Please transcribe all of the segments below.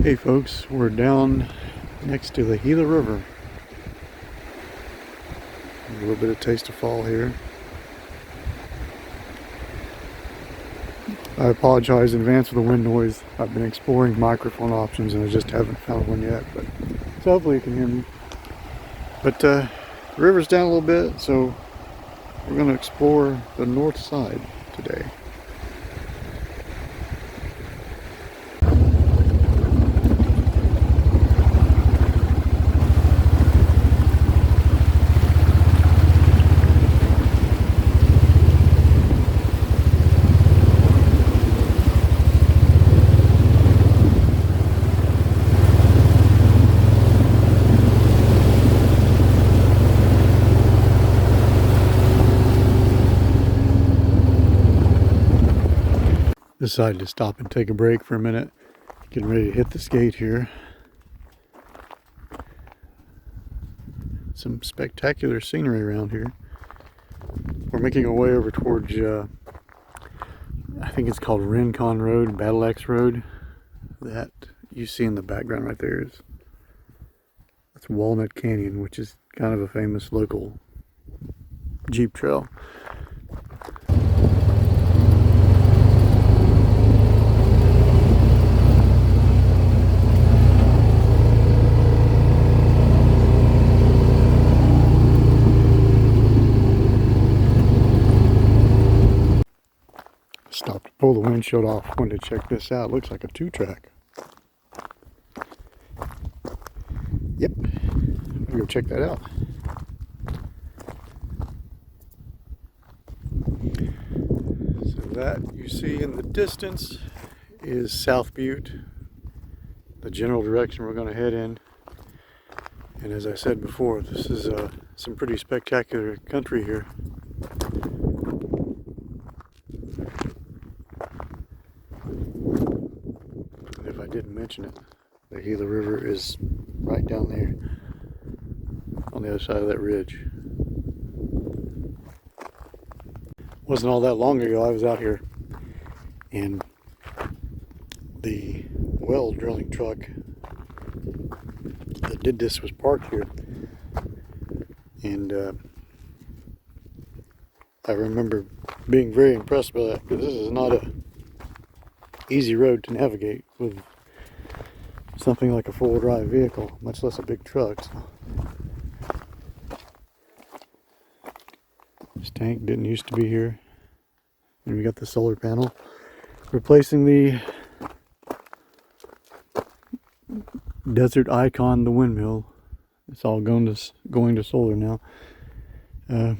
Hey folks, we're down next to the Gila River. A little bit of taste of fall here. I apologize in advance for the wind noise. I've been exploring microphone options and I just haven't found one yet, but so hopefully you can hear me. But the river's down a little bit, so we're going to explore the north side today. Decided to stop and take a break for a minute. Getting ready to hit the skate here. Some spectacular scenery around here. We're making our way over towards, I think it's called Rincon Road, Battle Axe Road. That you see in the background right there that's Walnut Canyon, which is kind of a famous local Jeep trail. Stopped to pull the windshield off. Wanted to check this out. Looks like a 2-track. Yep. I'm gonna go check that out. So that you see in the distance is South Butte, the general direction we're going to head in. And as I said before, this is some pretty spectacular country here. And if I didn't mention it, the Gila River is right down there on the other side of that ridge. Wasn't all that long ago I was out here and the well drilling truck that did this was parked here, and I remember being very impressed by that, because this is not a easy road to navigate with something like a 4-wheel drive vehicle, much less a big truck. So. This tank didn't used to be here, and we got the solar panel replacing the Desert Icon, the windmill. It's all going to solar now, but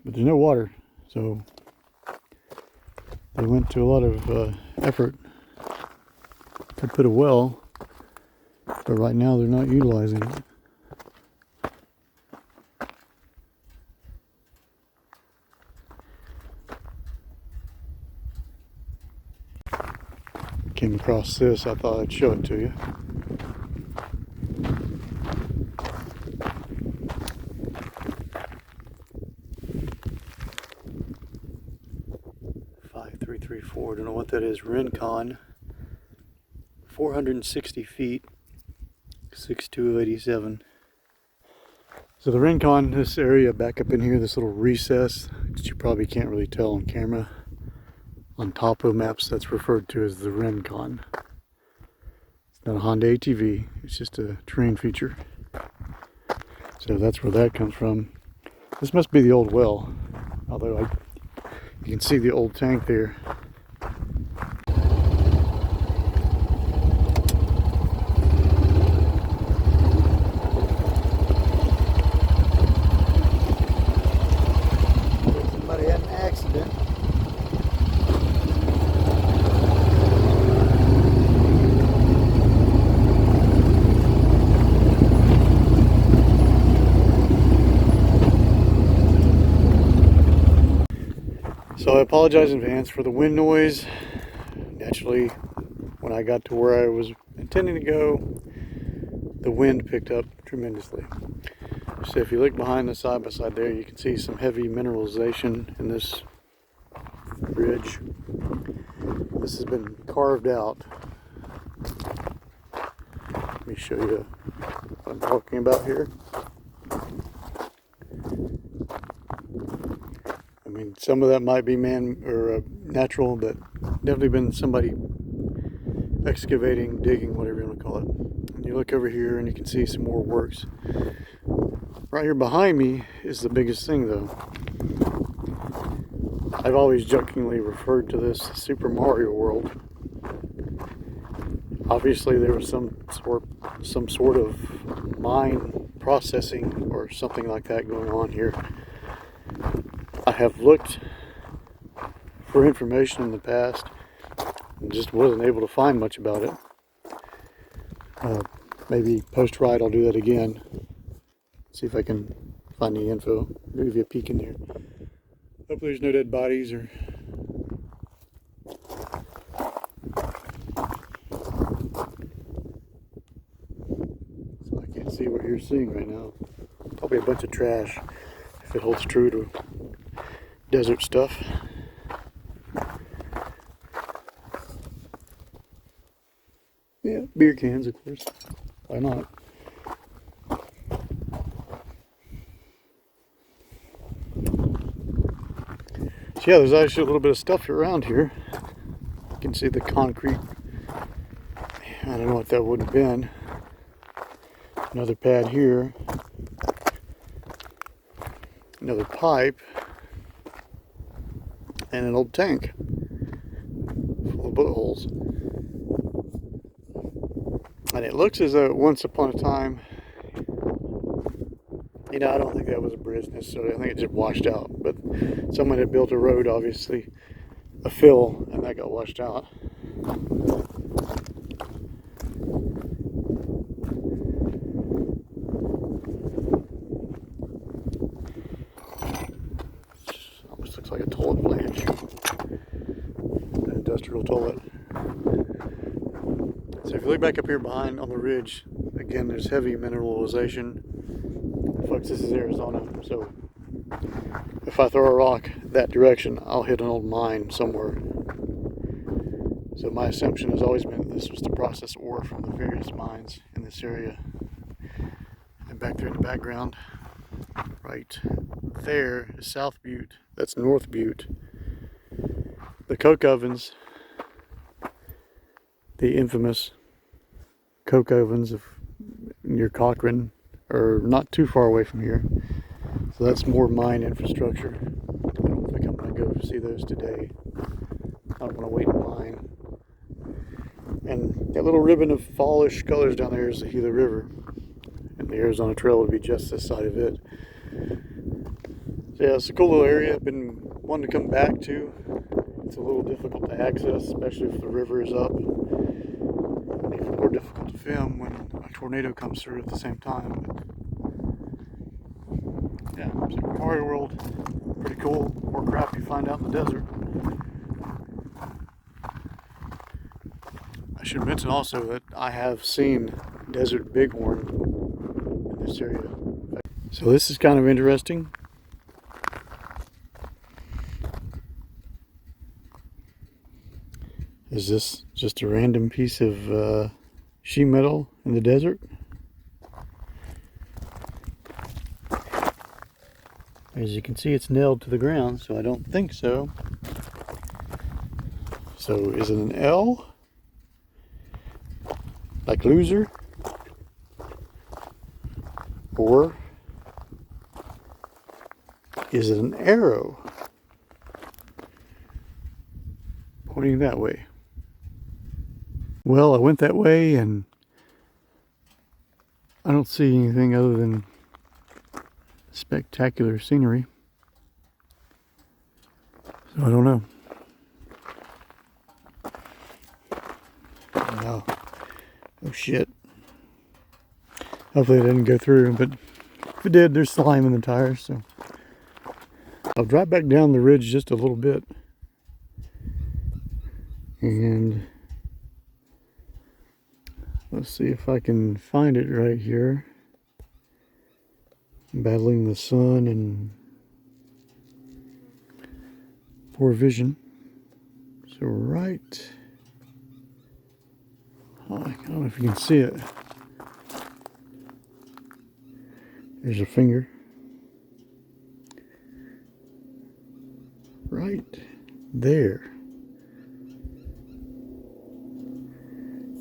there's no water, so they went to a lot of effort to put a well, but right now they're not utilizing it. Came across this, I thought I'd show it to you. Don't know what that is. Rincon, 460 feet, 6'2", So the Rincon, this area back up in here, this little recess that you probably can't really tell on camera, on topo maps that's referred to as the Rincon. It's not a Honda ATV, it's just a terrain feature. So that's where that comes from. This must be the old well, although you can see the old tank there. Somebody had an accident. So I apologize in advance for the wind noise. Naturally, when I got to where I was intending to go, the wind picked up tremendously. So if you look behind the side-by-side there, you can see some heavy mineralization in this ridge. This has been carved out Let me show you what I'm talking about here. I mean, some of that might be man or natural, but definitely been somebody excavating, digging, whatever you want to call it. And you look over here and you can see some more works. Right here behind me is the biggest thing, though. I've always jokingly referred to this Super Mario World. Obviously, there was some sort of mine processing or something like that going on here. I have looked for information in the past and just wasn't able to find much about it. Maybe post-ride I'll do that again. See if I can find any info. Give you a peek in there. Hopefully there's no dead bodies or... So I can't see what you're seeing right now. Probably a bunch of trash if it holds true to desert stuff. Yeah, beer cans, of course. Why not? So yeah, there's actually a little bit of stuff around here. You can see the concrete. I don't know what that would have been. Another pad here. Another pipe. And an old tank full of bullet holes. And it looks as though once upon a time, you know, I don't think that was a bridge necessarily. I think it just washed out. But someone had built a road, obviously, a fill, and that got washed out. Almost looks like a toilet flange. An industrial toilet. So if you look back up here behind on the ridge, again, there's heavy mineralization. Folks, this is Arizona, so if I throw a rock that direction, I'll hit an old mine somewhere. So my assumption has always been that this was to process ore from the various mines in this area. And back there in the background, right there is South Butte. That's North Butte. The coke ovens, the infamous coke ovens of near Cochran, are not too far away from here. So that's more mine infrastructure. I don't think I'm going to go see those today. I don't want to wait in line. And that little ribbon of fallish colors down there is the Gila River. And the Arizona Trail would be just this side of it. So yeah, it's a cool little area. I've been wanting to come back to. It's a little difficult to access, especially if the river is up. And even more difficult to film when a tornado comes through at the same time. But yeah, Super Mario World, pretty cool. More crap you find out in the desert. I should mention also that I have seen desert bighorn in this area. So this is kind of interesting. Is this just a random piece of sheet metal in the desert? As you can see, it's nailed to the ground, so I don't think so. So is it an L? Like loser? Or is it an arrow pointing that way? Well, I went that way and I don't see anything other than spectacular scenery. So I don't know. No. Oh shit. Hopefully it didn't go through, but if it did, there's slime in the tires, so I'll drop back down the ridge just a little bit. And let's see if I can find it right here. Battling the sun and poor vision. So right, I don't know if you can see it. There's a finger. Right there.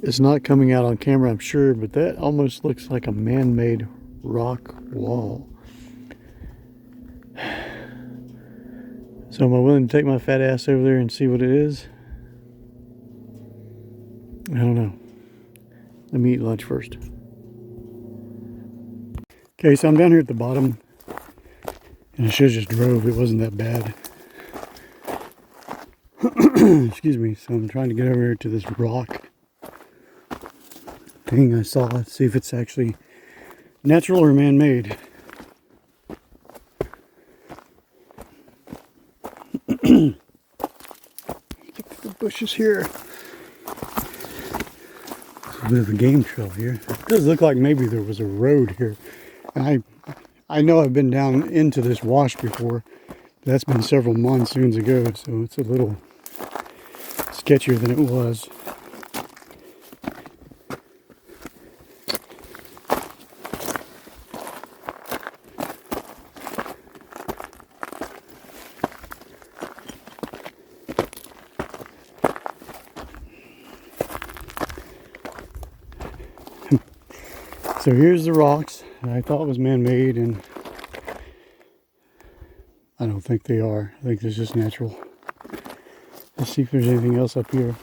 It's not coming out on camera, I'm sure, but that almost looks like a man-made rock wall. So am I willing to take my fat ass over there and see what it is? I don't know. Let me eat lunch first. Okay, so I'm down here at the bottom, and I should have just drove. It wasn't that bad. Excuse me. So I'm trying to get over here to this rock thing I saw. Let's see if it's actually natural or man-made. Look at the bushes here. There's a bit of a game trail here. It does look like maybe there was a road here. And I know I've been down into this wash before. That's been several monsoons ago, so it's a little sketchier than it was. So here's the rocks that I thought was man-made, and I don't think they are. I think this is just natural. Let's see if there's anything else up here.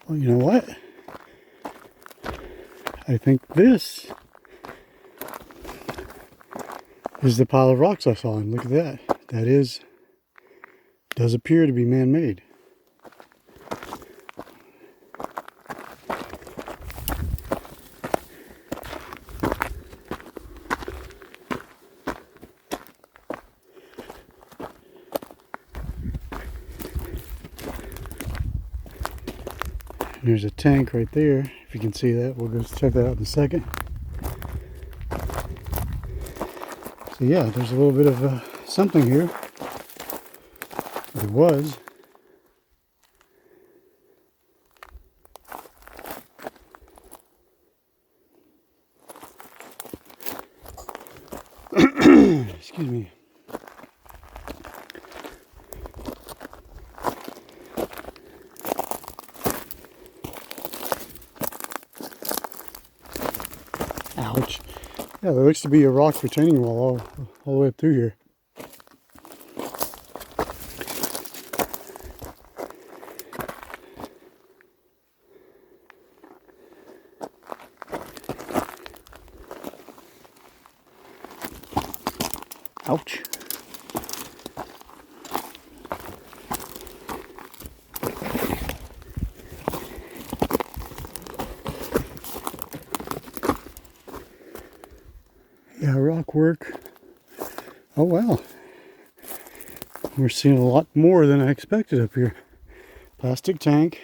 Well, you know what? I think this is the pile of rocks I saw, and look at that. That does appear to be man-made. There's a tank right there, if you can see that. We'll go check that out in a second. So yeah, there's a little bit of something here. There was. Excuse me. Ouch. Yeah, there looks to be a rock retaining wall all the way up through here. Ouch. Yeah, rock work. Oh wow. We're seeing a lot more than I expected up here. Plastic tank,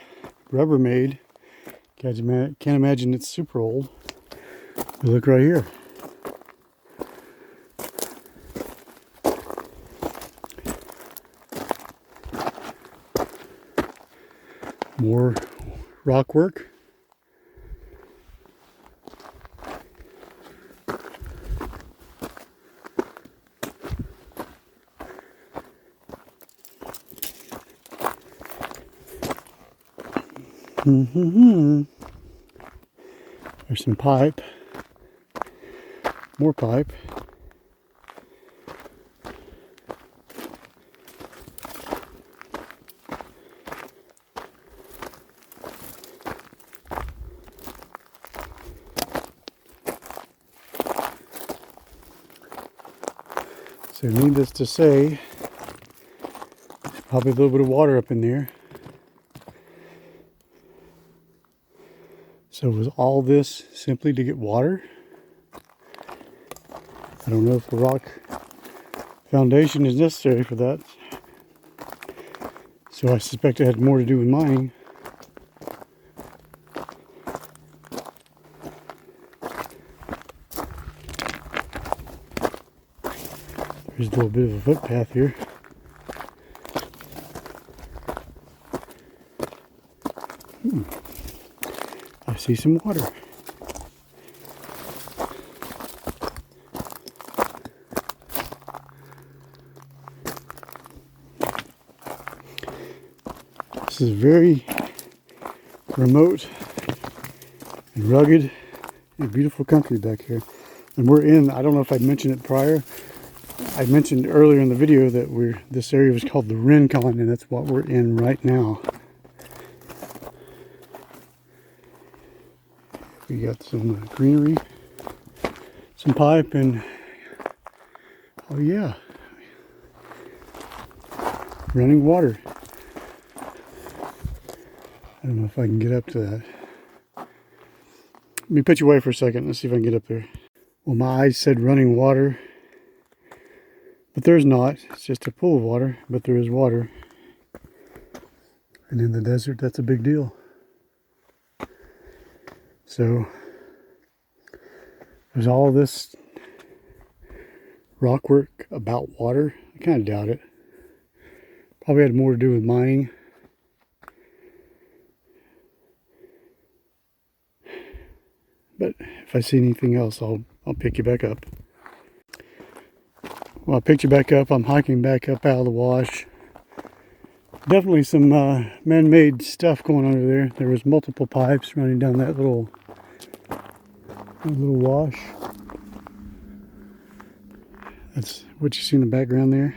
Rubbermaid. Can't imagine it's super old. But look right here. More rock work. There's some pipe. More pipe. So needless to say, there's probably a little bit of water up in there. So was all this simply to get water? I don't know if the rock foundation is necessary for that. So I suspect it had more to do with mining. There's a little bit of a footpath here. I see some water. This is very remote and rugged and beautiful country back here. And we're in, I don't know if I mentioned it prior, I mentioned earlier in the video that this area was called the Rincon, and that's what we're in right now. We got some greenery, some pipe, and oh yeah, running water. I don't know if I can get up to that. Let me put you away for a second. Let's see if I can get up there. Well, my eyes said running water, but there's not. It's just a pool of water, but there is water. And in the desert, that's a big deal. So there's all this rock work about water. I kind of doubt it. Probably had more to do with mining. But if I see anything else, I'll pick you back up. Well, I picked you back up. I'm hiking back up out of the wash. Definitely some man-made stuff going on over there. There was multiple pipes running down that little wash. That's what you see in the background there.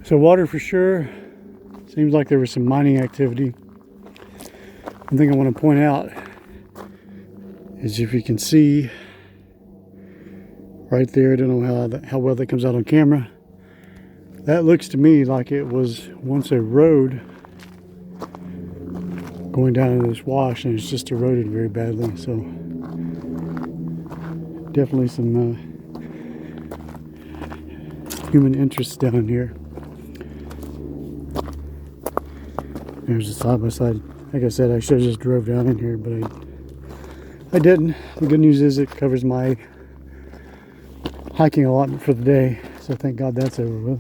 So water for sure. Seems like there was some mining activity. One thing I want to point out is if you can see right there, I don't know how well that comes out on camera. That looks to me like it was once a road going down into this wash, and it's just eroded very badly. So definitely some human interest down here. There's a side by side. Like I said, I should have just drove down in here, but I didn't. The good news is it covers my hiking allotment for the day, so thank God that's over with.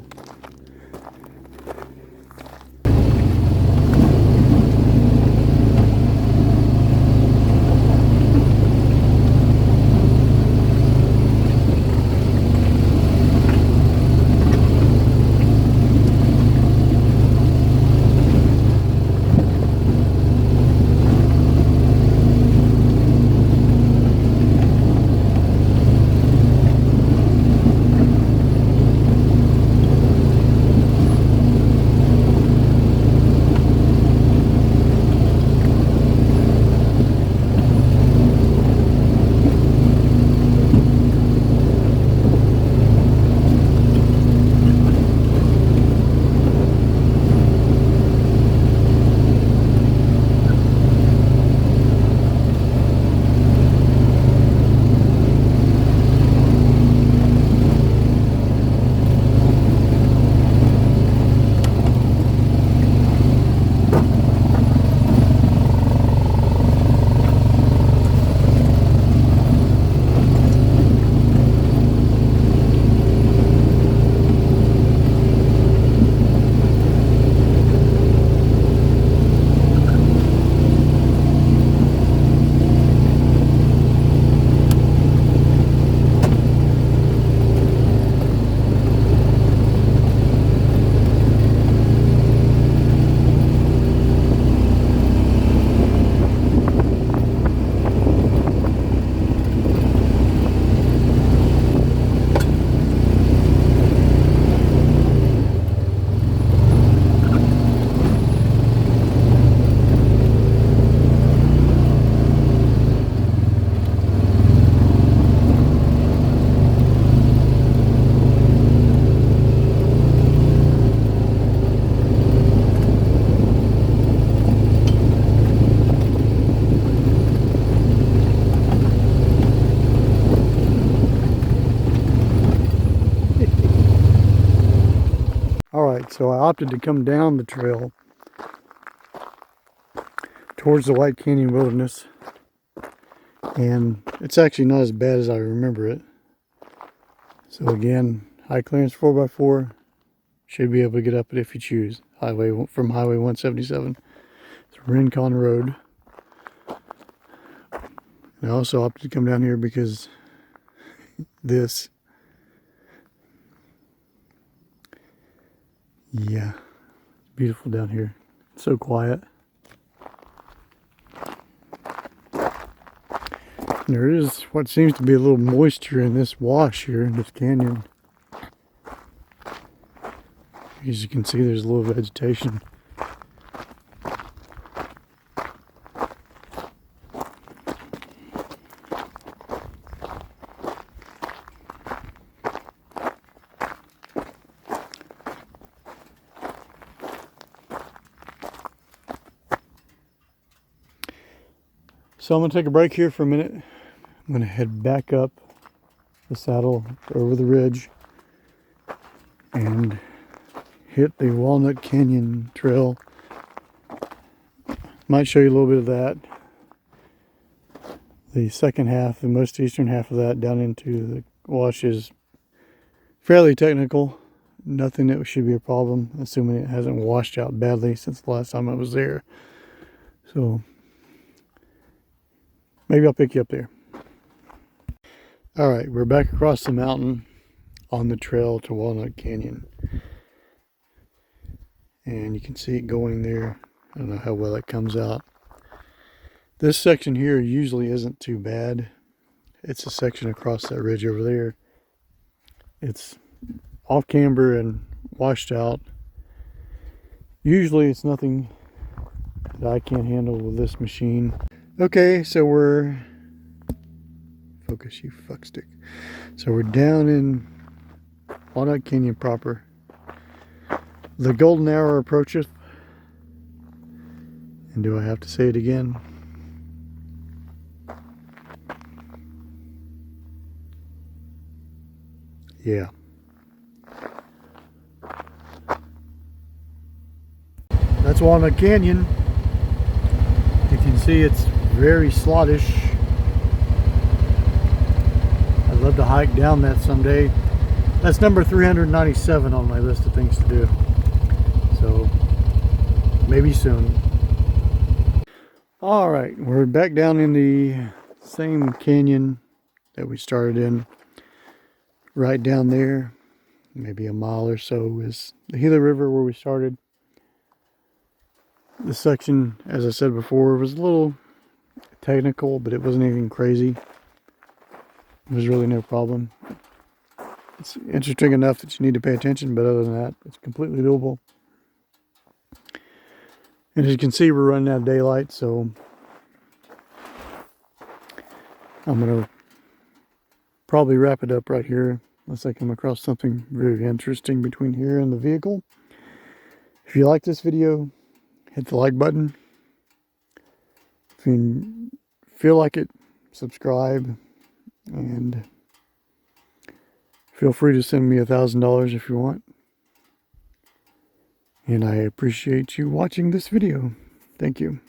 So I opted to come down the trail towards the White Canyon Wilderness, and it's actually not as bad as I remember it. So again, high clearance 4x4, should be able to get up it if you choose. From Highway 177, it's Rincon Road. And I also opted to come down here because this, yeah, beautiful down here. It's so quiet. There is what seems to be a little moisture in this wash here in this canyon. As you can see, there's a little vegetation. So I'm going to take a break here for a minute. I'm going to head back up the saddle over the ridge and hit the Walnut Canyon Trail. Might show you a little bit of that. The second half, the most eastern half of that down into the wash is fairly technical. Nothing that should be a problem, assuming it hasn't washed out badly since the last time I was there. So maybe I'll pick you up there. All right, we're back across the mountain on the trail to Walnut Canyon. And you can see it going there. I don't know how well it comes out. This section here usually isn't too bad. It's a section across that ridge over there. It's off camber and washed out. Usually it's nothing that I can't handle with this machine. Okay, so we're... Focus, you fuckstick. So we're down in Walnut Canyon proper. The golden hour approacheth. And do I have to say it again? Yeah. That's Walnut Canyon. You can see it's very slottish. I'd love to hike down that someday. That's number 397 on my list of things to do. So maybe soon. All right, we're back down in the same canyon that we started in. Right down there, maybe a mile or so, is the Gila River where we started. This section, as I said before, was a little technical, but it wasn't anything crazy. It was really no problem. It's interesting enough that you need to pay attention, but other than that, it's completely doable. And as you can see, we're running out of daylight, so I'm going to probably wrap it up right here, unless I come across something very interesting between here and the vehicle. If you like this video, hit the like button. If you feel like it, subscribe, and feel free to send me $1,000 if you want. And I appreciate you watching this video. Thank you.